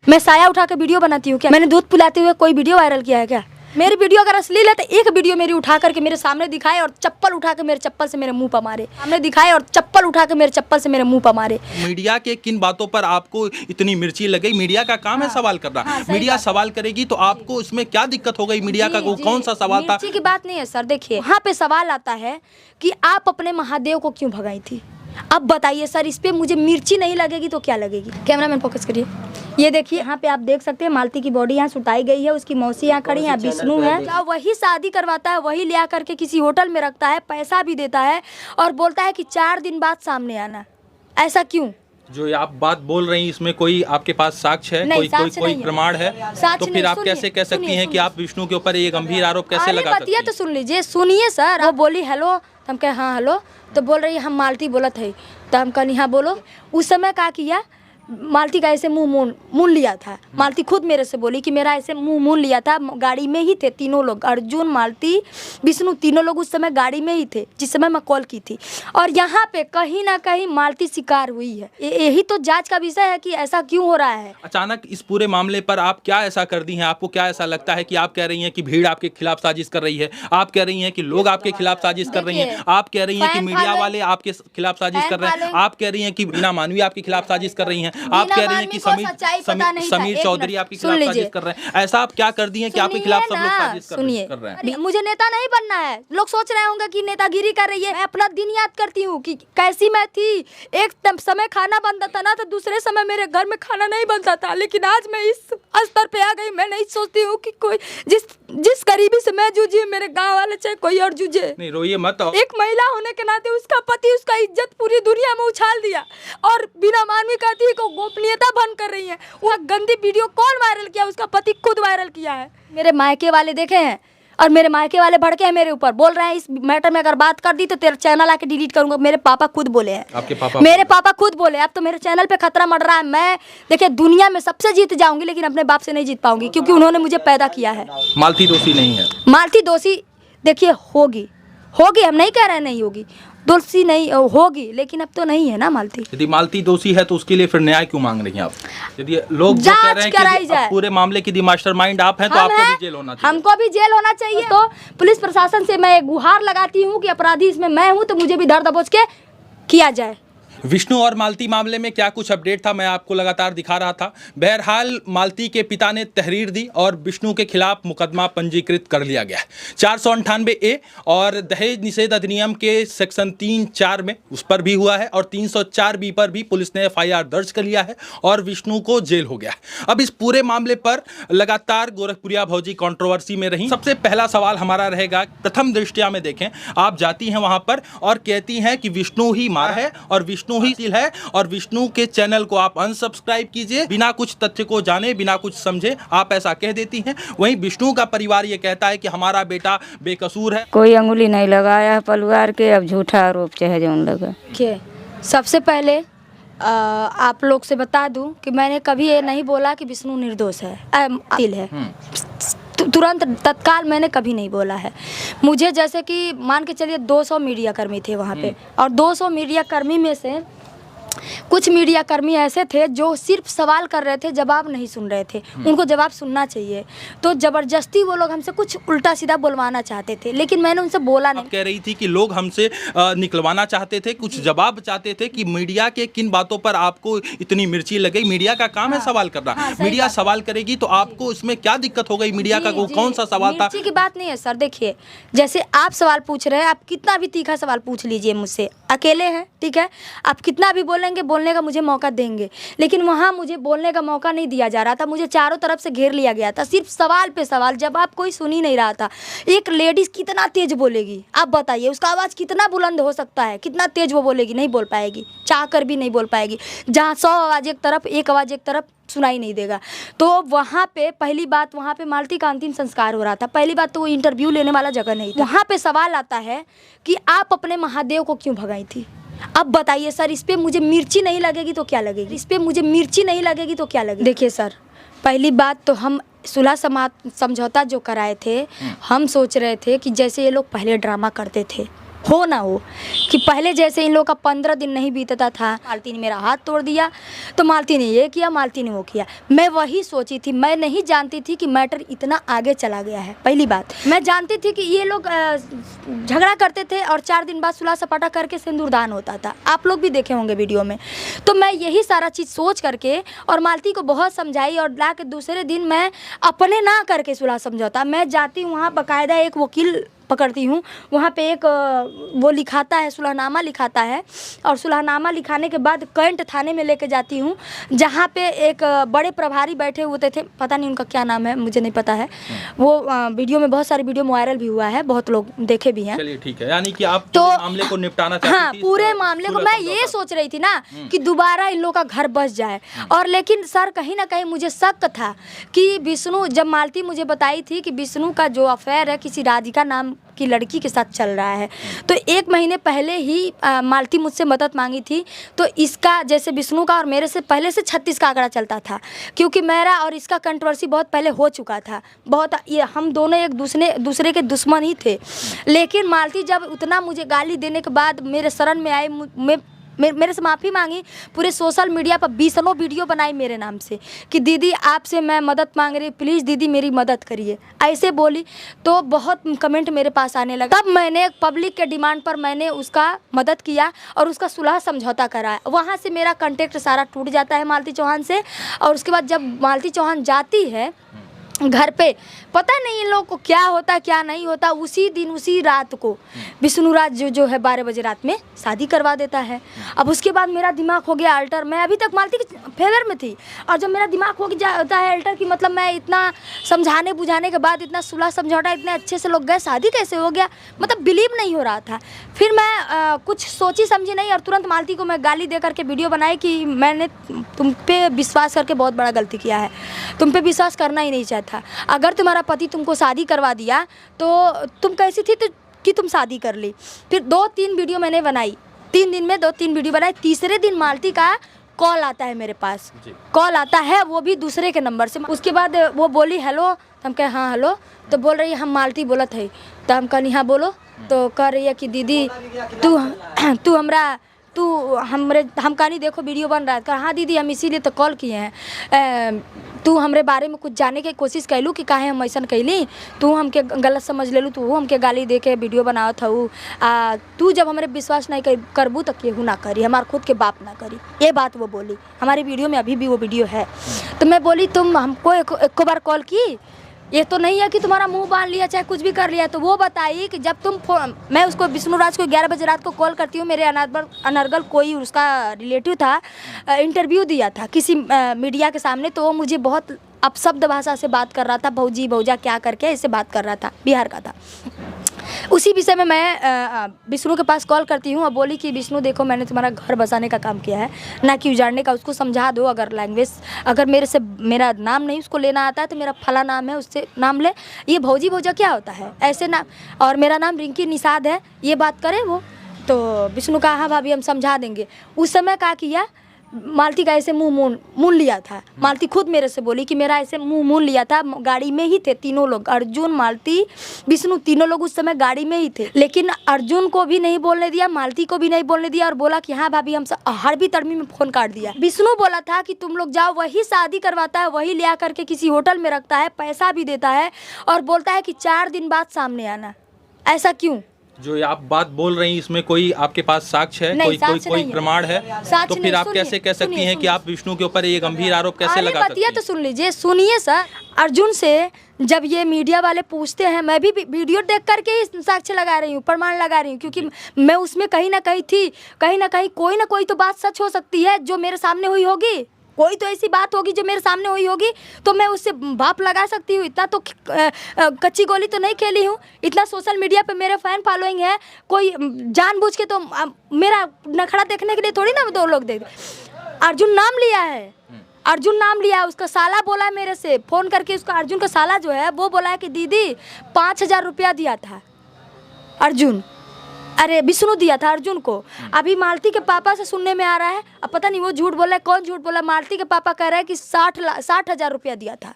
मैं साया उठा के वीडियो बनाती हूँ क्या? मैंने दूध पिलाते हुए कोई वीडियो वायरल किया है क्या? मेरी वीडियो अगर अश्लील है तो एक वीडियो मेरी उठा करके मेरे सामने दिखाए और चप्पल उठा के मेरे चप्पल से मेरे मुंह पर मारे। सामने दिखाए और चप्पल उठा के मेरे चप्पल से मेरे मुंह पर मारे। मीडिया के किन बातों पर आपको इतनी मिर्ची लग गई? मीडिया का काम है सवाल करना। मीडिया सवाल करेगी तो आपको इसमें क्या दिक्कत हो गई? मीडिया का कौन सा सवाल था? मिर्ची की बात नहीं है सर। देखिए यहाँ पे सवाल आता है कि आप अपने महादेव को क्यों भगाई थी? अब बताइए सर, इस पे मुझे मिर्ची नहीं लगेगी तो क्या लगेगी? कैमरामैन फोकस करिए। ये देखिए यहाँ पे आप देख सकते हैं मालती की बॉडी यहाँ सुटाई गई है, उसकी मौसी यहाँ खड़ी है, विष्णु है। क्या वही शादी करवाता है, वही लिया करके किसी होटल में रखता है, पैसा भी देता है और बोलता है कि 4 दिन बाद सामने आना। ऐसा क्यों? जो आप बात बोल रही हैं इसमें कोई आपके पास साक्ष्य है? कोई प्रमाण है? तो फिर आप कैसे कह सकती हैं कि आप विष्णु के ऊपर ये गंभीर आरोप कैसे लगा सकती हैं? तो सुन लीजिए, सुनिए सर। वो बोली हेलो, तो हम कहे हाँ हेलो, तो बोल रही है हम मालती बोलत है, तो हम कहनी हाँ बोलो। उस समय क्या किया, मालती का ऐसे मुँह लिया था। मालती खुद मेरे से बोली कि मेरा ऐसे मुँह लिया था। गाड़ी में ही थे तीनों लोग, अर्जुन, मालती, विष्णु, तीनों लोग उस समय गाड़ी में ही थे जिस समय मैं कॉल की थी। और यहाँ पे कहीं ना कहीं मालती शिकार हुई है। यही तो जांच का विषय है कि ऐसा क्यों हो रहा है। अचानक इस पूरे मामले पर आप क्या ऐसा कर दी हैं? आपको क्या ऐसा लगता है कि आप कह रही हैं कि भीड़ आपके खिलाफ साजिश कर रही है? आप कह रही हैं कि लोग आपके खिलाफ साजिश कर रही हैं? आप कह रही हैं कि मीडिया वाले आपके खिलाफ साजिश कर रहे हैं? आप कह रही हैं कि बीना मानवी आपके खिलाफ साजिश कर रही हैं? आप कह रही हैं कि समीर चौधरी आपके खिलाफ साजिश कर रहे हैं? ऐसा आप क्या कर दी हैं कि आपके खिलाफ सब लोग साजिश कर रहे हैं? मुझे नेता नहीं बनना है। लोग सोच रहे होंगे कि नेतागिरी कर रही है। मैं अपना दिन याद करती हूँ कि कैसी मैं थी। एक समय खाना बनता था ना, तो दूसरे समय मेरे घर में खाना नहीं बनता था। लेकिन आज मैं इस स्तर पे आ गई, मैं नहीं सोचती हूँ कि कोई जिस गरीबी से मैं जूझी, मेरे गाँव वाले चाहे कोई और जूझे। नहीं रोइए मत। एक महिला होने के नाते उसका पति उसका इज्जत पूरी दुनिया में उछाल दिया और बिना मानवी कहती को गोपनीयता भंग कर रही है। वह गंदी वीडियो कौन वायरल किया? उसका पति खुद वायरल किया है। मेरे मायके वाले देखे हैं और मेरे मायके वाले भड़के हैं मेरे ऊपर, बोल रहे हैं इस मैटर में अगर बात कर दी तो तेरा चैनल आके डिलीट करूंगा। मेरे पापा खुद बोले हैं। आपके पापा? मेरे पापा खुद बोले अब तो मेरे चैनल पे खतरा मर रहा है। मैं देखिए दुनिया में सबसे जीत जाऊंगी लेकिन अपने बाप से नहीं जीत पाऊंगी, क्योंकि उन्होंने मुझे पैदा किया है। मालती दोषी नहीं है? मालती दोषी देखिए होगी, हम नहीं कह रहे हैं नहीं होगी, दोषी नहीं होगी, लेकिन अब तो नहीं है ना मालती। यदि मालती दोषी है तो उसके लिए फिर न्याय क्यों मांग रही हैं आप? यदि लोग जो कह रहे हैं कि पूरे मामले की मास्टरमाइंड आप हैं तो आपको भी जेल होना चाहिए। हमको भी जेल होना चाहिए। तो पुलिस प्रशासन से मैं गुहार लगाती हूँ कि अपराधी इसमें मैं हूँ, तो मुझे भी दर्द दबोच के किया जाए। विष्णु और मालती मामले में क्या कुछ अपडेट था, मैं आपको लगातार दिखा रहा था। बहरहाल मालती के पिता ने तहरीर दी और विष्णु के खिलाफ मुकदमा पंजीकृत कर लिया गया है 498A और दहेज निषेध अधिनियम के सेक्शन 3(4) में उस पर भी हुआ है और 304B पर भी पुलिस ने FIR दर्ज कर लिया है और विष्णु को जेल हो गया है। अब इस पूरे मामले पर लगातार गोरखपुरिया भौजी कंट्रोवर्सी में रही। सबसे पहला सवाल हमारा रहेगा, प्रथम दृष्टया में देखें, आप जाती हैं वहां पर और कहती हैं कि विष्णु ही मार है और विष्णु ही है और विष्णु के चैनल को आप अनसब्सक्राइब कीजिए। बिना कुछ तथ्य को जाने, बिना कुछ समझे आप ऐसा कह देती हैं। वहीं विष्णु का परिवार ये कहता है कि हमारा बेटा बेकसूर है। कोई अंगुली नहीं लगाया परिवार के, अब झूठा आरोप चाहे जो लगा। सबसे पहले आप लोग से बता दूं कि मैंने कभी ये नहीं बोला कि विष्णु निर्दोष है। तुरंत तत्काल मैंने कभी नहीं बोला है। मुझे जैसे कि मान के चलिए 200 मीडिया कर्मी थे वहाँ पे और 200 मीडिया कर्मी में से कुछ मीडिया कर्मी ऐसे थे जो सिर्फ सवाल कर रहे थे, जवाब नहीं सुन रहे थे। उनको जवाब सुनना चाहिए, तो जबरदस्ती वो लोग हमसे कुछ उल्टा सीधा बोलवाना चाहते थे, लेकिन मैंने उनसे बोला नहीं। कह रही थी कि लोग हमसे निकलवाना चाहते थे, कुछ जवाब चाहते थे कि मीडिया के किन बातों पर आपको इतनी मिर्ची लग गई? मीडिया का काम है सवाल करना। मीडिया सवाल करेगी तो आपको इसमें क्या दिक्कत हो गई? मीडिया का कौन सा सवाल था? मिर्ची की बात नहीं है सर। देखिए जैसे आप सवाल पूछ रहे हैं, आप कितना भी तीखा सवाल पूछ लीजिए मुझसे, अकेले हैं ठीक है, आप कितना भी बोलने का मुझे मौका देंगे, लेकिन वहाँ मुझे बोलने का मौका नहीं दिया जा रहा था। मुझे चारों तरफ से घेर लिया गया था, सिर्फ सवाल पे सवाल, जवाब कोई सुन ही नहीं रहा था। एक लेडीज कितना तेज बोलेगी आप बताइए, उसका आवाज़ कितना बुलंद हो सकता है, कितना तेज वो बोलेगी? नहीं बोल पाएगी, चाह कर भी नहीं बोल पाएगी। जहाँ 100 आवाज़ एक तरफ, एक आवाज़ एक तरफ, सुनाई नहीं देगा। तो वहाँ पे पहली बात, वहाँ पे मालती का अंतिम संस्कार हो रहा था। पहली बात तो वो इंटरव्यू लेने वाला जगह नहीं था। वहाँ पे सवाल आता है कि आप अपने महादेव को क्यों भगाई थी? अब बताइए सर, इस पे मुझे मिर्ची नहीं लगेगी तो क्या लगेगी? इस पे मुझे मिर्ची नहीं लगेगी तो क्या लगेगी? देखिए सर, पहली बात तो हम सुलह समझौता जो कराए थे, हम सोच रहे थे कि जैसे ये लोग पहले ड्रामा करते थे हो ना हो, कि पहले जैसे इन लोगों का 15 दिन नहीं बीतता था। मालती ने मेरा हाथ तोड़ दिया तो मालती ने ये किया, मालती ने वो किया। मैं वही सोची थी, मैं नहीं जानती थी कि मैटर इतना आगे चला गया है। पहली बात, मैं जानती थी कि ये लोग झगड़ा करते थे और 4 दिन बाद सुलह सपाटा करके सिंदूरदान होता था। आप लोग भी देखे होंगे वीडियो में। तो मैं यही सारा चीज़ सोच करके और मालती को बहुत समझाई और ला के दूसरे दिन मैं अपने ना करके सुलह समझौता, मैं जाती हूँ वहाँ बाकायदा एक वकील पकड़ती हूँ, वहाँ पे एक वो लिखाता है, सुलहनामा लिखाता है, और सुलहनामा लिखाने के बाद कैंट थाने में लेके जाती हूँ, जहाँ पे एक बड़े प्रभारी बैठे होते थे, पता नहीं उनका क्या नाम है, मुझे नहीं पता है। वो वीडियो में बहुत सारी वीडियो वायरल भी हुआ है, बहुत लोग देखे भी हैं। चलिए ठीक है, यानी कि आप तो मामले को निपटाना चाहती हाँ, थी, पूरे मामले को मैं ये सोच रही थी ना कि दोबारा इन लोग का घर बस जाए। और लेकिन सर कहीं ना कहीं मुझे शक था कि विष्णु, जब मालती मुझे बताई थी कि विष्णु का जो अफेयर है किसी राधिका नाम की लड़की के साथ चल रहा है, तो 1 महीने पहले ही मालती मुझसे मदद मांगी थी। तो इसका, जैसे विष्णु का और मेरे से पहले से 36 का आंकड़ा चलता था, क्योंकि मेरा और इसका कंट्रोवर्सी बहुत पहले हो चुका था। बहुत ये हम दोनों एक दूसरे के दुश्मन ही थे। लेकिन मालती जब उतना मुझे गाली देने के बाद मेरे शरण में आई, मेरे से माफ़ी मांगी, पूरे सोशल मीडिया पर 20 वीडियो बनाई मेरे नाम से कि दीदी आपसे मैं मदद मांग रही, प्लीज़ दीदी मेरी मदद करिए, ऐसे बोली। तो बहुत कमेंट मेरे पास आने लगा। तब मैंने पब्लिक के डिमांड पर मैंने उसका मदद किया और उसका सुलह समझौता कराया। वहाँ से मेरा कॉन्टेक्ट सारा टूट जाता है मालती चौहान से। और उसके बाद जब मालती चौहान जाती है घर पे, पता नहीं इन लोगों को क्या होता क्या नहीं होता, उसी दिन उसी रात को विष्णुराज जो है 12 बजे रात में शादी करवा देता है। अब उसके बाद मेरा दिमाग हो गया अल्टर। मैं अभी तक मालती के फेवर में थी, और जब मेरा दिमाग हो जाता है अल्टर कि मतलब मैं इतना समझाने बुझाने के बाद, इतना सुलह समझौता, इतने अच्छे से लोग गए, शादी कैसे हो गया, मतलब बिलीव नहीं हो रहा था। फिर मैं कुछ सोची समझी नहीं और तुरंत मालती को मैं गाली दे करके वीडियो बनाई कि मैंने तुम पे विश्वास करके बहुत बड़ा गलती किया है, तुम पे विश्वास करना ही नहीं चाहता। अगर तुम्हारा पति तुमको शादी करवा दिया तो तुम कैसी थी तो कि तुम शादी कर ली। फिर 2-3 वीडियो मैंने बनाई, 3 दिन में 2-3 वीडियो बनाई। तीसरे दिन मालती का कॉल आता है मेरे पास, कॉल आता है वो भी दूसरे के नंबर से। उसके बाद वो बोली हेलो, तो हम कहे हाँ हेलो। तो बोल रही है हम मालती बोलत है। तो हम कहनी हाँ बोलो। तो कह रही है कि दीदी हम कहानी देखो वीडियो बन रहा है। कहा हाँ दीदी हम इसीलिए तो कॉल किए हैं, तू हमरे बारे में कुछ जाने के कोशिश कैलू कि काहे हम ऐसा कैली, तू हमके गलत समझ लेलू, तू हमके गाली दे के वीडियो बनावत हूँ। तू जब हमारे विश्वास नहीं करबू तो केहू ना करी, हमार खुद के बाप ना करी। ये बात वो बोली, हमारी वीडियो में अभी भी वो वीडियो है। तो मैं बोली तुम हमको एक बार कॉल की, ये तो नहीं है कि तुम्हारा मुंह बांध लिया चाहे कुछ भी कर लिया। तो वो बताई कि जब मैं उसको विष्णुराज को 11 बजे रात को कॉल करती हूँ, मेरे अनर्गल कोई उसका रिलेटिव था, इंटरव्यू दिया था किसी मीडिया के सामने, तो वो मुझे बहुत अपशब्द भाषा से बात कर रहा था, भौजी भौजा क्या करके ऐसे बात कर रहा था, बिहार का था। उसी विषय में मैं विष्णु के पास कॉल करती हूँ और बोली कि विष्णु देखो मैंने तुम्हारा घर बसाने का काम किया है, ना कि उजाड़ने का। उसको समझा दो, अगर लैंग्वेज अगर मेरा नाम नहीं उसको लेना आता है तो मेरा फला नाम है उससे नाम ले, ये भौजी भौजा क्या होता है ऐसे नाम, और मेरा नाम रिंकी निषाद है, ये बात करे वो। तो विष्णु कहा हाँ भाभी हम समझा देंगे। उस समय क्या किया, मालती का ऐसे मुंह मून लिया था। मालती खुद मेरे से बोली कि मेरा ऐसे मुंह मून लिया था। गाड़ी में ही थे तीनों लोग, अर्जुन मालती विष्णु, तीनों लोग उस समय गाड़ी में ही थे। लेकिन अर्जुन को भी नहीं बोलने दिया, मालती को भी नहीं बोलने दिया, और बोला कि हाँ भाभी हम हड़बी तड़बी में फ़ोन काट दिया। विष्णु बोला था कि तुम लोग जाओ, वही शादी करवाता है, वही ले करके किसी होटल में रखता है, पैसा भी देता है, और बोलता है कि 4 दिन बाद सामने आना। ऐसा क्यों? जो आप बात बोल रही हैं इसमें कोई आपके पास साक्ष्य है, कोई प्रमाण है? तो फिर आप कैसे कह सकती हैं कि आप विष्णु के ऊपर ये गंभीर आरोप कैसे लगा सकती हैं? तो सुन लीजिए, सुनिए सर। अर्जुन से जब ये मीडिया वाले पूछते हैं, मैं भी वीडियो देख करके ही साक्ष्य लगा रही हूँ, प्रमाण लगा रही हूँ, क्योंकि मैं उसमें कहीं ना कहीं थी। कहीं ना कहीं कोई ना कोई तो बात सच हो सकती है जो मेरे सामने हुई होगी, कोई तो ऐसी बात होगी जो मेरे सामने हुई होगी, तो मैं उससे भाप लगा सकती हूँ। इतना तो कच्ची गोली तो नहीं खेली हूँ। इतना सोशल मीडिया पे मेरे फैन फॉलोइंग है, कोई जानबूझ के तो मेरा नखरा देखने के लिए थोड़ी ना 2 लोग देख। अर्जुन नाम लिया है, अर्जुन नाम लिया, उसका साला बोला है मेरे से फ़ोन करके, उसका अर्जुन का साला जो है वो बोला है कि दीदी 5000 रुपया दिया था अर्जुन, अरे विष्णु दिया था अर्जुन को। अभी मालती के पापा से सुनने में आ रहा है, अब पता नहीं वो झूठ बोला है, कौन झूठ बोला। मालती के पापा कह रहे हैं कि 60,000 रुपया दिया था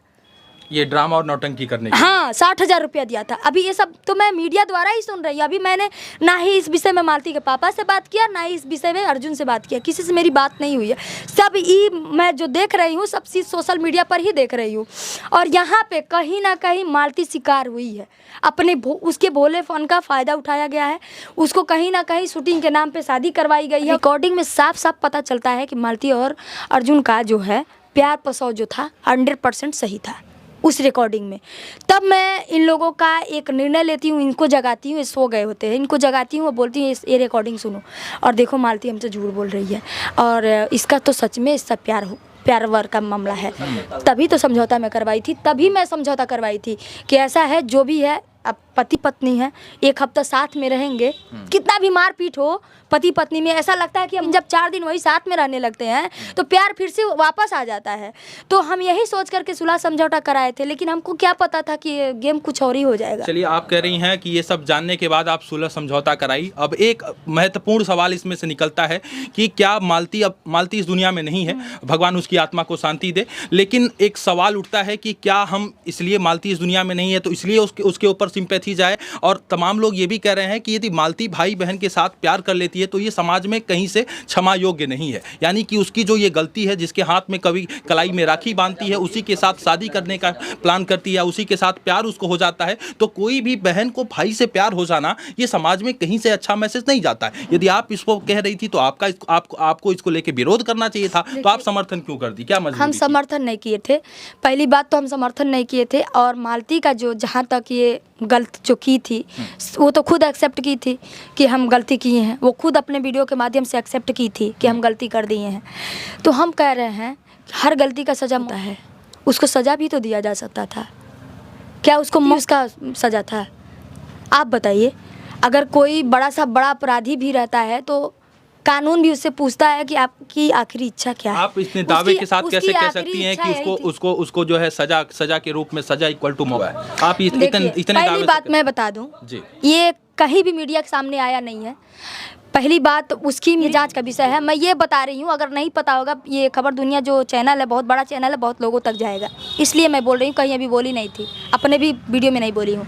ये ड्रामा और नौटंकी करने की। हाँ, 60,000 रुपया दिया था। अभी ये सब तो मैं मीडिया द्वारा ही सुन रही हूँ। अभी मैंने ना ही इस विषय में मालती के पापा से बात किया, ना ही इस विषय में अर्जुन से बात किया, किसी से मेरी बात नहीं हुई है। सब ये मैं जो देख रही हूँ सब चीज़ सोशल मीडिया पर ही देख रही हूँ। और यहाँ पे कहीं ना कहीं मालती शिकार हुई है, अपने उसके भोले फोन का फ़ायदा उठाया गया है, उसको कहीं ना कहीं शूटिंग के नाम पे शादी करवाई गई है। रिकॉर्डिंग में साफ साफ पता चलता है कि मालती और अर्जुन का जो है प्यार प्रसव जो था 100% सही था उस रिकॉर्डिंग में। तब मैं इन लोगों का एक निर्णय लेती हूँ, इनको जगाती हूँ, ये सो गए होते हैं, इनको जगाती हूँ और बोलती हूँ ये रिकॉर्डिंग सुनो। और देखो मालती हमसे झूठ बोल रही है और इसका तो सच में इसका प्यार वर का मामला है। तभी तो समझौता मैं करवाई थी, तभी मैं समझौता करवाई थी कि ऐसा है जो भी है, अब पति पत्नी है, एक हफ्ता साथ में रहेंगे, कितना भी मारपीट हो पति पत्नी में, ऐसा लगता है कि हम जब 4 दिन वही साथ में रहने लगते हैं तो प्यार फिर से वापस आ जाता है। तो हम यही सोच करके सुलह समझौता कराए थे, लेकिन हमको क्या पता था कि ये गेम कुछ और ही हो जाएगा। चलिए, आप कह रही हैं कि ये सब जानने के बाद आप सुलह समझौता कराई। अब एक महत्वपूर्ण सवाल इसमें से निकलता है कि क्या मालती इस दुनिया में नहीं है, भगवान उसकी आत्मा को शांति दे, लेकिन एक सवाल उठता है कि क्या हम इसलिए मालती इस दुनिया में नहीं है तो इसलिए उसके ऊपर सिंपैथी जाए। और तमाम लोग ये भी कह रहे हैं कि यदि मालती भाई बहन के साथ प्यार कर लेती है तो ये समाज में कहीं से क्षमा योग्य नहीं है, यानी कि उसकी जो ये गलती है, जिसके हाथ में कभी कलाई में राखी बांधती है, उसी के साथ शादी करने का प्लान करती है, उसी के साथ प्यार उसको हो जाता है, तो कोई भी बहन को भाई से प्यार हो जाना ये समाज में कहीं से अच्छा मैसेज नहीं जाता है। यदि आप इसको कह रही थी तो आपको इसको लेके विरोध करना चाहिए था, तो आप समर्थन क्यों कर दी, क्या मजबूरी? हम समर्थन नहीं किए थे, पहली बात तो हम समर्थन नहीं किए थे। और मालती का जो जहाँ तक ये गलत जो की थी वो तो खुद एक्सेप्ट की थी कि हम गलती किए हैं, वो खुद अपने वीडियो के माध्यम से एक्सेप्ट की थी कि हम गलती कर दिए हैं। तो हम कह रहे हैं हर गलती का सज़ा होता है, उसको सज़ा भी तो दिया जा सकता था। क्या उसको मौत का सज़ा था? आप बताइए। अगर कोई बड़ा अपराधी भी रहता है तो कानून भी उससे पूछता है कि आपकी आखिरी इच्छा क्या है। आप इतने दावे के साथ कैसे कह सकती हैं कि उसको जो है सजा के रूप में सजा इक्वल टू मौत है? आप इतने पहली बात मैं बता दूं, ये कहीं भी मीडिया के सामने आया नहीं है। पहली बात उसकी जांच का विषय है। मैं ये बता रही हूँ, अगर नहीं पता होगा, ये खबर दुनिया जो चैनल है बहुत बड़ा चैनल है, बहुत लोगों तक जाएगा, इसलिए मैं बोल रही हूँ। कहीं अभी बोली नहीं थी, अपने भी वीडियो में नहीं बोली हूँ।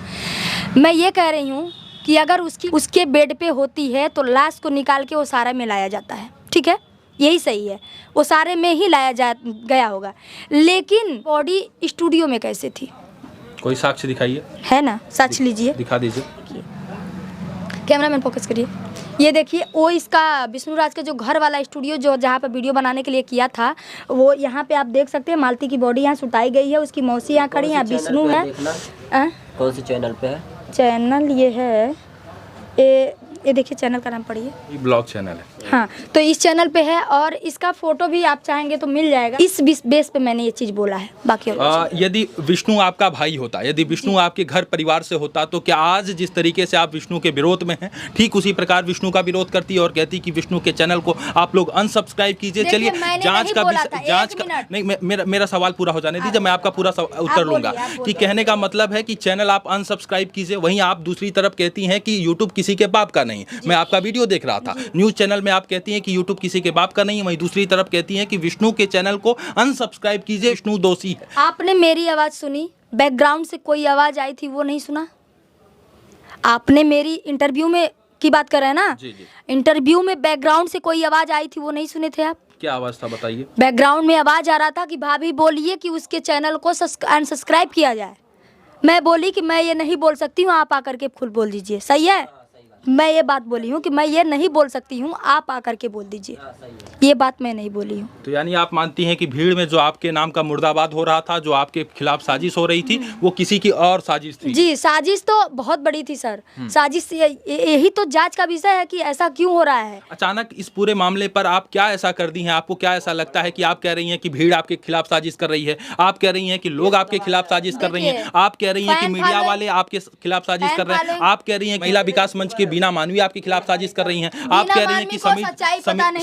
मैं ये कह रही हूँ कि अगर उसके बेड पे होती है तो लाश को निकाल के वो सारे में लाया जाता है, ठीक है, यही सही है, वो सारे में ही लाया गया होगा। लेकिन बॉडी स्टूडियो में कैसे थी? कोई साक्ष्य दिखाइए। है ना, साक्ष्य लीजिए, दिखा दीजिए। कैमरामैन फोकस करिए। ये देखिए, वो इसका विष्णु राज का जो घर वाला स्टूडियो जो जहाँ पर वीडियो बनाने के लिए किया था, वो यहाँ पे आप देख सकते हैं। मालती की बॉडी यहाँ सुटाई गई है, उसकी मौसी यहाँ खड़ी है, विष्णु है। कौन सी चैनल पे है? चैनल ये है, ये देखिए चैनल का नाम पढ़िए, ये ब्लॉग चैनल है। हाँ, तो इस चैनल पे है और इसका फोटो भी आप चाहेंगे तो मिल जाएगा। इस बेस पे मैंने ये चीज़ बोला है। बाकी यदि विष्णु आपका भाई होता, यदि विष्णु आपके घर परिवार से होता, तो क्या आज जिस तरीके से आप विष्णु के विरोध में हैं, ठीक उसी प्रकार विष्णु का विरोध करती और कहती कि विष्णु के चैनल को आप लोग अनसब्सक्राइब कीजिए? चलिए, जांच का नहीं, मेरा सवाल पूरा हो जाने दीजिए, मैं आपका पूरा उत्तर लूंगा। कि कहने का मतलब है कि चैनल आप अनसब्सक्राइब कीजिए, वहीं आप दूसरी तरफ कहती हैं कि यूट्यूब किसी के बाप का नहीं। मैं आपका वीडियो देख रहा था, न्यूज़ चैनल में आप कहती हैं कि यूट्यूब किसी के बाप का नहीं है, वहीं दूसरी तरफ कहती हैं कि विष्णु के चैनल को अनसब्सक्राइब कीजिए, विष्णु दोषी है। आपने मेरी आवाज़ सुनी? बैकग्राउंड से कोई आवाज़ आई थी, वो नहीं सुना? आपने मेरी इंटरव्यू में की बात कर रहे हैं ना? जी। इंटरव्यू में बैकग्राउंड से कोई आवाज़ आई थी, वो नहीं सुने थे आप? क्या आवाज़ था, बताइए। बैकग्राउंड में आवाज़ आ रहा था कि भाभी बोलिए कि उसके चैनल को अनसब्सक्राइब किया जाए। मैं बोली कि मैं ये नहीं बोल सकती हूँ, आप आकर के खुद बोल दीजिए। सही है? मैं ये बात बोली हूँ कि मैं ये नहीं बोल सकती हूँ, आप आकर के बोल दीजिए। ये बात मैं नहीं बोली हूँ। तो यानी आप मानती हैं कि भीड़ में जो आपके नाम का मुर्दाबाद हो रहा था, जो आपके खिलाफ साजिश हो रही थी, वो किसी की और साजिश थी? जी, साजिश तो बहुत बड़ी थी सर। साजिश यही तो जांच का विषय है कि ऐसा क्यों हो रहा है। अचानक इस पूरे मामले पर आप क्या ऐसा कर दी हैं? आपको क्या ऐसा लगता है कि आप कह रही हैं कि भीड़ आपके खिलाफ साजिश कर रही है, आप कह रही हैं कि लोग आपके खिलाफ साजिश कर रही हैं, आप कह रही हैं कि मीडिया वाले आपके खिलाफ साजिश कर रहे हैं, आप कह रही हैं महिला विकास मंच की बीना मानवी आपके खिलाफ साजिश कर रही हैं, आप कह रही हैं कि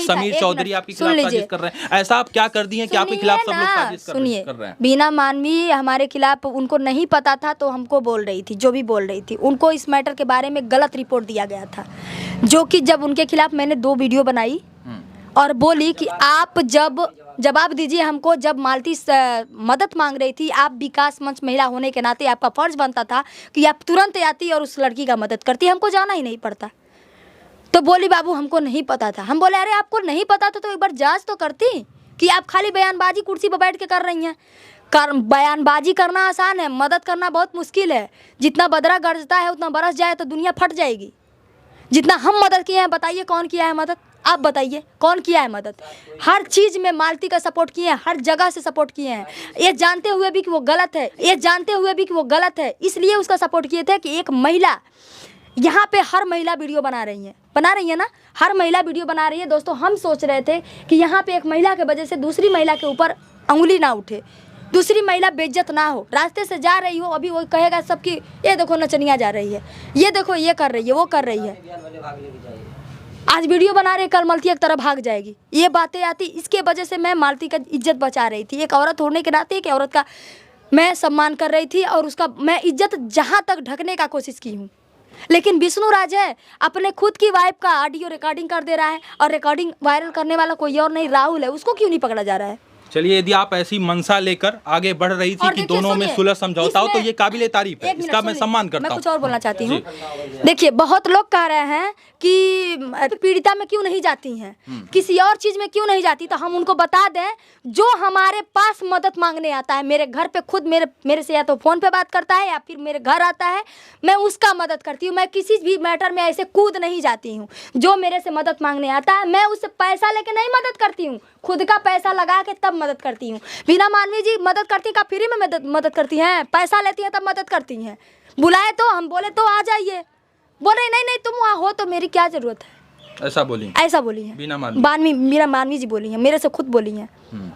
समीर चौधरी आपके खिलाफ साजिश कर रहे हैं। ऐसा आप क्या कर दी हैं कि आपके खिलाफ सब लोग साजिश कर रहे हैं? बीना मानवी हमारे खिलाफ, उनको नहीं पता था तो हमको बोल रही थी, जो भी बोल रही थी। उनको इस मैटर के बारे में गलत रिपोर्ट दिया गया था, जो कि जब उनके खिलाफ मैंने 2 वीडियो बनाई और बोली कि आप जवाब दीजिए हमको। जब मालती मदद मांग रही थी, आप विकास मंच महिला होने के नाते आपका फर्ज बनता था कि आप तुरंत आती और उस लड़की का मदद करती, हमको जाना ही नहीं पड़ता। तो बोली बाबू हमको नहीं पता था। हम बोले अरे आपको नहीं पता था तो एक बार जांच तो करती कि आप खाली बयानबाजी कुर्सी पर बैठ के कर रही हैं। बयानबाजी करना आसान है, मदद करना बहुत मुश्किल है। जितना बदरा गरजता है उतना बरस जाए तो दुनिया फट जाएगी। जितना हम मदद किए हैं, बताइए कौन किया है मदद? आप बताइए कौन किया है मदद? हर चीज़ में मालती का सपोर्ट किए हैं, हर जगह से सपोर्ट किए हैं। ये जानते हुए भी कि वो गलत है, इसलिए उसका सपोर्ट किए थे कि एक महिला यहाँ पे, हर महिला वीडियो बना रही है ना, हर महिला वीडियो बना रही है। दोस्तों हम सोच रहे थे कि यहाँ पे एक महिला के वजह से दूसरी महिला के ऊपर अंगुली ना उठे, दूसरी महिला बेइज्जत ना हो। रास्ते से जा रही हो, अभी वो कहेगा सबकी ये देखो नचनिया जा रही है, ये देखो ये कर रही है, वो कर रही है। आज वीडियो बना रहे, कल मालती एक तरह भाग जाएगी। ये बातें आती, इसके वजह से मैं मालती का इज्जत बचा रही थी। एक औरत होने के नाते एक औरत का मैं सम्मान कर रही थी और उसका मैं इज्जत जहाँ तक ढकने का कोशिश की हूँ। लेकिन विष्णु राज है, अपने खुद की वाइफ का ऑडियो रिकॉर्डिंग कर दे रहा है और रिकॉर्डिंग वायरल करने वाला कोई और नहीं, राहुल है। उसको क्यों नहीं पकड़ा जा रहा है? चलिए, यदि आप ऐसी मनसा लेकर आगे बढ़ रही थी कि दोनों में सुलह समझौता हो तो ये काबिले तारीफ है, इसका मैं सम्मान करता हूं। मैं कुछ और बोलना चाहती हूँ। देखिए, बहुत लोग कह रहे हैं कि पीड़िता में क्यों नहीं जाती हैं, किसी और चीज में क्यों नहीं जाती। तो हम उनको बता दें, जो हमारे पास मदद मांगने आता है, मेरे घर पे खुद मेरे से या तो फोन पे बात करता है या फिर मेरे घर आता है, मैं उसका मदद करती हूँ। मैं किसी भी मैटर में ऐसे कूद नहीं जाती हूँ। जो मेरे से मदद मांगने आता है, मैं उससे पैसा लेके नहीं मदद करती हूँ, खुद का पैसा लगा के तब मदद करती हूँ। बीना मानवी जी मदद करती का फ्री में मदद करती हैं? पैसा लेती हैं तब मदद करती हैं। बुलाए तो हम बोले तो आ जाइए, बोले नहीं तुम वहाँ हो तो मेरी क्या जरूरत है, ऐसा बोली है बीना मानवी जी बोली हैं, मेरे से खुद बोली हैं।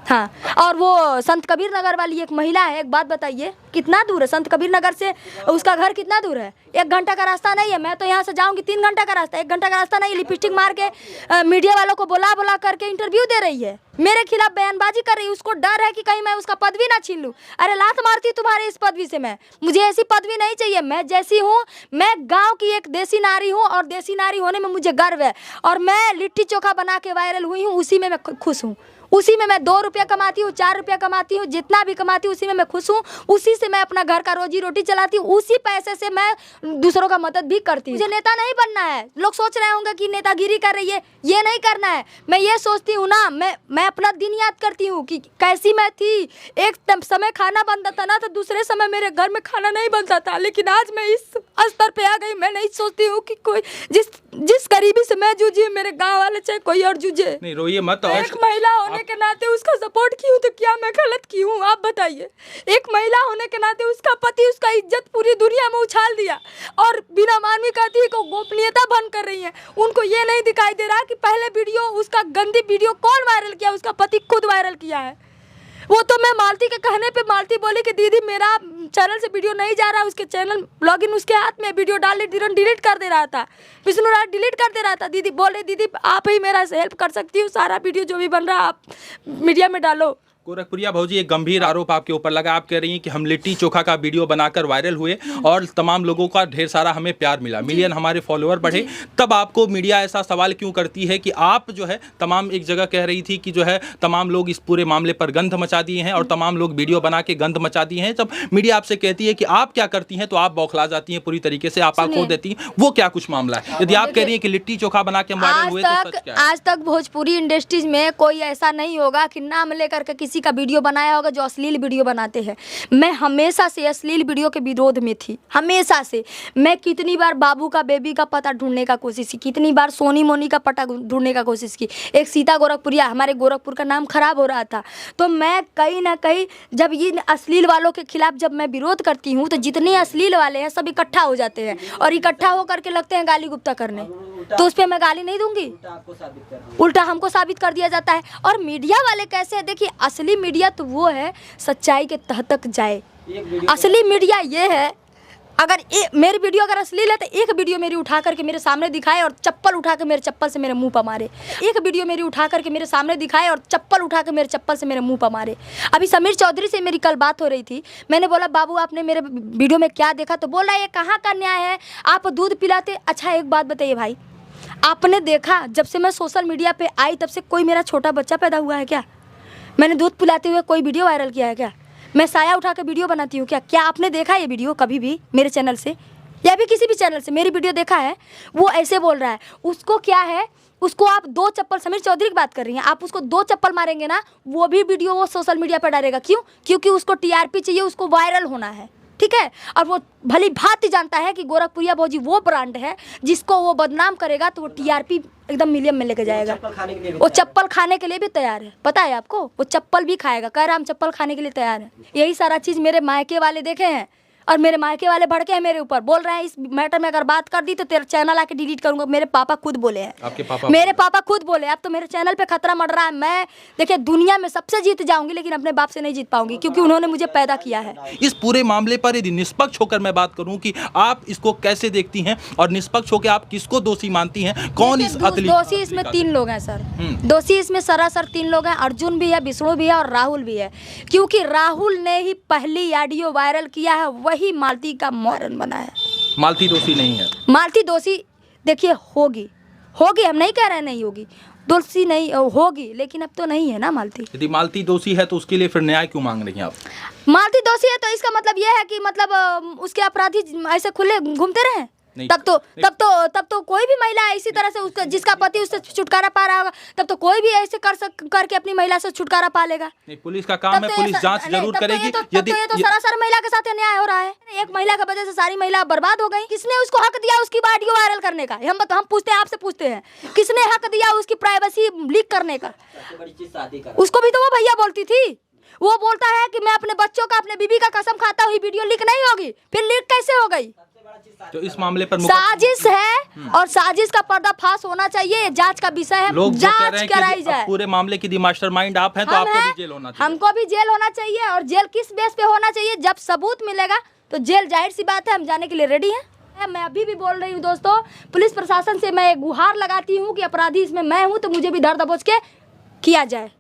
हाँ, और वो संत कबीर नगर वाली एक महिला है। एक बात बताइए, कितना दूर है संत कबीर नगर से उसका घर? कितना दूर है? 1 घंटा का रास्ता नहीं है। मैं तो यहाँ से जाऊँगी 3 घंटा का रास्ता, 1 घंटा का रास्ता नहीं। लिपस्टिक मार के मीडिया वालों को बुला करके इंटरव्यू दे रही है, मेरे खिलाफ बयानबाजी कर रही है। उसको डर है कि कहीं मैं उसका पदवी ना छीन लूँ। अरे लात मारती तुम्हारे इस पदवी से मैं, मुझे ऐसी पदवी नहीं चाहिए। मैं जैसी हूँ, मैं गाँव की एक देसी नारी हूँ और देसी नारी होने में मुझे गर्व है। और मैं लिट्टी चोखा बना के वायरल हुई हूँ, उसी में मैं खुश हूँ। उसी में मैं 2 रुपया कमाती हूँ, 4 रुपया कमाती हूँ, जितना भी कमाती हूँ उसी में मैं खुश हूँ। उसी से मैं अपना घर का रोजी रोटी चलाती हूँ, उसी पैसे से मैं दूसरों का मदद भी करती हूँ। मुझे नेता नहीं बनना है। लोग सोच रहे होंगे कि नेतागिरी कर रही है, ये नहीं करना है। मैं ये सोचती हूँ ना, मैं अपना दिन याद करती हूँ कि कैसी मैं थी। एक समय खाना बनता था ना तो दूसरे समय मेरे घर में खाना नहीं बनता था। लेकिन आज मैं इस स्तर पे आ गई, मैं नहीं सोचती हूँ कि कोई जिस गरीबी से मैं जूझी, मेरे गाँव वाले चाहे कोई और जूझे। नहीं रोइए मत। एक महिला होने के नाते उसका सपोर्ट की हूँ तो क्या मैं गलत की हूँ? आप बताइए। एक महिला होने के नाते उसका पति उसका इज्जत पूरी दुनिया में उछाल दिया और बिना मानवी कहती है को गोपनीयता भंग कर रही है। उनको ये नहीं दिखाई दे रहा कि पहले वीडियो, उसका गंदी वीडियो कौन वायरल किया? उसका पति खुद वायरल किया है। वो तो मैं मालती के कहने पे मालती बोली कि दीदी मेरा चैनल से वीडियो नहीं जा रहा, उसके चैनल लॉगिन उसके हाथ में, वीडियो डिलीट कर दे रहा था। विष्णु राज डिलीट कर दे रहा था। दीदी बोले दीदी आप ही मेरा हेल्प कर सकती हो, सारा वीडियो जो भी बन रहा है आप मीडिया में डालो। गोरखपुरिया भाजी, एक गंभीर आरोप आपके ऊपर लगा। आप कह रही हैं कि हम लिट्टी चोखा का वीडियो बनाकर वायरल हुए और तमाम लोगों का ढेर सारा हमें प्यार मिला, मिलियन हमारे फॉलोअर बढ़े। तब आपको मीडिया ऐसा सवाल क्यों करती है कि आप जो है तमाम, एक जगह कह रही थी कि जो है तमाम लोग इस पूरे मामले पर गंध मचा दिए हैं और तमाम लोग वीडियो बना के गंध मचा दिए हैं। जब मीडिया आपसे कहती है कि आप क्या करती हैं तो आप बौखला जाती हैं पूरी तरीके से, आप खो देती हैं। वो क्या कुछ मामला है? यदि आप कह रही हैं कि लिट्टी चोखा बना के वायरल हुए तो सच क्या है? आज तक भोजपुरी इंडस्ट्रीज में कोई ऐसा नहीं होगा कि नाम लेकर के किसी का वीडियो बनाया होगा जो अश्लील वीडियो बनाते हैं। मैं हमेशा से अश्लील वीडियो के विरोध में थी, हमेशा से। मैं कितनी बार बाबू का बेबी का पता ढूंढने का कोशिश की, कितनी बार सोनी मोनी का पता ढूंढने का कोशिश की। एक सीता गोरखपुरिया, हमारे गोरखपुर का नाम खराब हो रहा था। तो मैं कहीं ना कहीं जब इन अश्लील वालों के खिलाफ जब मैं विरोध करती हूँ तो जितने अश्लील वाले हैं सब इकट्ठा हो जाते हैं और इकट्ठा होकर के लगते हैं गाली गुप्ता करने। तो उस पर मैं गाली नहीं दूंगी, उल्टा हमको साबित कर दिया जाता है। और मीडिया वाले कैसे हैं? देखिए, असली मीडिया तो वो है सच्चाई के तह तक जाए। असली मीडिया ये है, अगर मेरी वीडियो अगर अश्लील है तो एक वीडियो मेरी उठा करके मेरे सामने दिखाए और चप्पल उठा के मेरे चप्पल से मेरे मुंह पर मारे। एक वीडियो मेरी उठा करके मेरे सामने दिखाए और चप्पल उठा के मेरे चप्पल से मेरे मुंह पर मारे। अभी समीर चौधरी से मेरी कल बात हो रही थी, मैंने बोला बाबू आपने मेरे वीडियो में क्या देखा? तो बोला ये कहाँ का न्याय है, आप दूध पिलाते। अच्छा एक बात बताइए भाई, आपने देखा जब से मैं सोशल मीडिया पे आई तब से कोई मेरा छोटा बच्चा पैदा हुआ है क्या? मैंने दूध पिलाते हुए कोई वीडियो वायरल किया है क्या? मैं साया उठा के वीडियो बनाती हूँ क्या? क्या आपने देखा ये वीडियो कभी भी मेरे चैनल से या भी किसी भी चैनल से मेरी वीडियो देखा है? वो ऐसे बोल रहा है, उसको क्या है, उसको आप 2 चप्पल, समीर चौधरी की बात कर रही हैं, आप उसको 2 चप्पल मारेंगे ना, वो भी वीडियो वो सोशल मीडिया पर डालेगा। क्यों? क्योंकि उसको टीआरपी चाहिए, उसको वायरल होना है, ठीक है। और वो भली भांति जानता है कि गोरखपुरिया भौजी वो ब्रांड है जिसको वो बदनाम करेगा तो वो टीआरपी एकदम मिलियन में लेके जाएगा। वो चप्पल खाने के लिए भी तैयार है, पता है आपको? वो चप्पल भी खाएगा, कह रहा हम चप्पल खाने के लिए तैयार है। यही सारा चीज़ मेरे मायके वाले देखे हैं और मेरे मायके वाले भड़के हैं मेरे ऊपर, बोल रहे हैं इस मैटर में अगर बात कर दी तो तेरा चैनल आके डिलीट करूंगा। मेरे पापा खुद बोले हैं, आपके पापा? मेरे पापा खुद बोले अब तो मेरे चैनल पे खतरा मर रहा है। मैं देखिए दुनिया में सबसे जीत जाऊंगी लेकिन अपने बाप से नहीं जीत पाऊंगी क्योंकि उन्होंने मुझे पैदा किया है। इस पूरे मामले पर यदि निष्पक्ष होकर मैं बात करूं कि आप इसको कैसे देखती हैं और निष्पक्ष होकर आप किसको दोषी मानती हैं? कौन इस अतली? दोषी इसमें 3 लोग हैं सर, दोषी इसमें सरासर 3 लोग हैं। अर्जुन भी है, विष्णु भी है और राहुल भी है, क्योंकि राहुल ने ही पहली ऑडियो वायरल किया है, वही मालती का मॉडर्न बना है। मालती दोषी नहीं है? मालती दोषी देखिए होगी, हम नहीं कह रहे हैं नहीं होगी, दोषी नहीं होगी, लेकिन अब तो नहीं है ना मालती। यदि मालती दोषी है तो उसके लिए फिर न्याय क्यों मांग रही हैं आप? मालती दोषी है तो इसका मतलब ये है कि मतलब उसके अपराधी ऐसे खुले घूमते रहे, तब तो कोई भी महिला इसी तरह से उसका जिसका पति उससे छुटकारा पा रहा होगा तब तो कोई भी ऐसे करके अपनी महिला से छुटकारा पा लेगा। नहीं, पुलिस का काम है, पुलिस जांच जरूर करेगी। यदि ये तो सरासर महिला के साथ अन्याय हो रहा है। एक महिला की वजह से सारी महिला बर्बाद हो गई। किसने उसको हक दिया उसकी वीडियो वायरल करने का? हम पूछते हैं, आपसे पूछते हैं, किसने हक दिया उसकी प्राइवेसी लीक करने का? उसको भी तो वो भैया बोलती थी, वो बोलता है कि मैं अपने बच्चों का, अपने बीबी का कसम खाता हूँ वीडियो लीक नहीं होगी, फिर लीक कैसे हो गई? तो इस मामले पर साजिश है और साजिश का पर्दाफाश होना चाहिए, जांच का विषय है, जांच कराई जाए। पूरे मामले की मास्टरमाइंड आप हैं तो आपको भी जेल होना चाहिए। हमको भी जेल होना चाहिए और जेल किस बेस पे होना चाहिए? जब सबूत मिलेगा तो जेल, जाहिर सी बात है, हम जाने के लिए रेडी हैं। मैं अभी भी बोल रही हूँ दोस्तों, पुलिस प्रशासन से मैं गुहार लगाती हूँ कि अपराधी इसमें मैं हूँ तो मुझे भी धर दबोच के किया जाए।